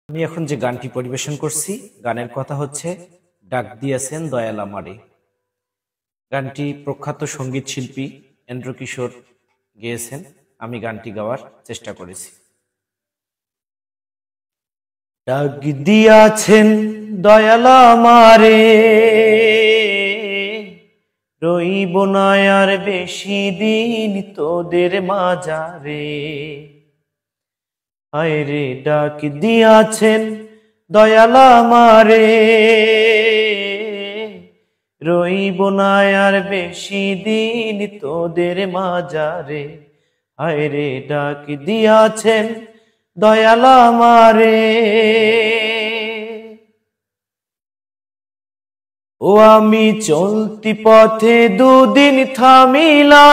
আমি এখন যে গানটি পরিবেশন করছি, গানের কথা হচ্ছে ডাক দিয়েছেন দয়াল আমারে। গানটি প্রখ্যাত সঙ্গীত শিল্পী এন্দ্র কিশোর গেয়েছেন। আমি গানটি গাওয়ার চেষ্টা করেছি। ডাক দিয়াছেন দয়াল আমারে, রইব না আর বেশি দিন তোদের মাঝারে। আয়রে ডাক দিয়াছেন দয়াল আমারে, রইব না আর বেশি দিন তোদের মাঝারে। আয়রে ডাক দিয়াছেন দয়াল আমারে। ও আমি চলতি পথে দুদিন থামিলাম,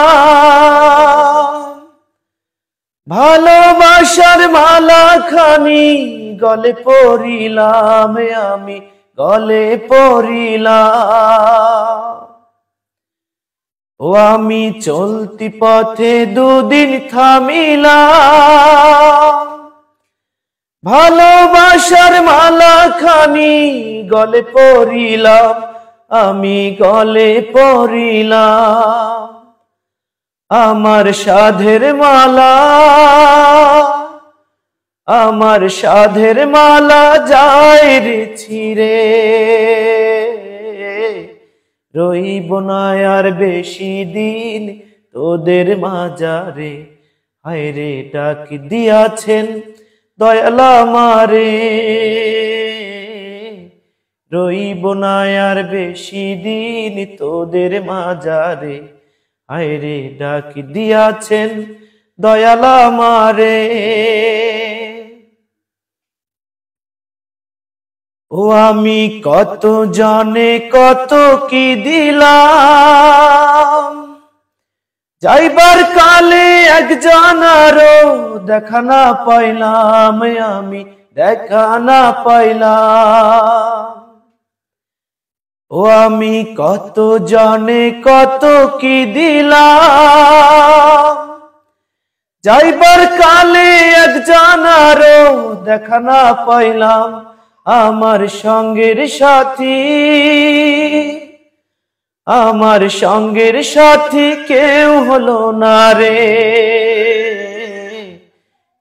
ভালোবাসার মালা খানি গলে পরিলাম, আমি গলে পরিলাম। ও আমি চলতি পথে দুদিন থামিলাম, ভালোবাসার মালা খানি গলে পরিলাম, আমি গলে পরিলাম। আমার সাধের মালা, আমার সাধের মালা যায় রে ছিঁড়ে, রইব না আর বেশি দিন তোদের মাঝারে। হায়রে ডাক দিয়াছেন দয়াল আমারে, রইব না আর বেশি দিন তোদের মাঝারে। আয়রে ডাক দিয়াছেন দয়াল আমারে। ও আমি কত জনে কত কি দিলাম, যাইবার কালে একজন আরো দেখা না পাইলাম, আমি দেখা না পাইলাম। ও আমি কত জনে কত কি দিলাম, যাইবার কালে একজন আরো দেখা না পাইলাম। আমার সঙ্গের সাথী, আমার সঙ্গের সাথী কেউ হলো না রে,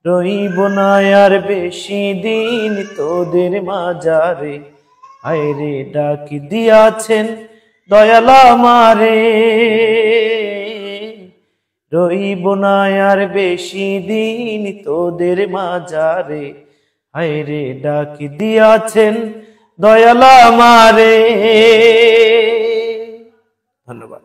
রইব না আর বেশি দিন তোদের মাঝারে। আয়রে ডাক দিয়াছেন দয়াল আমারে, রইব না আর বেশি দিন তোদের মাঝারে। আয়রে ডাক দিয়াছেন দয়াল আমারে। ধন্যবাদ।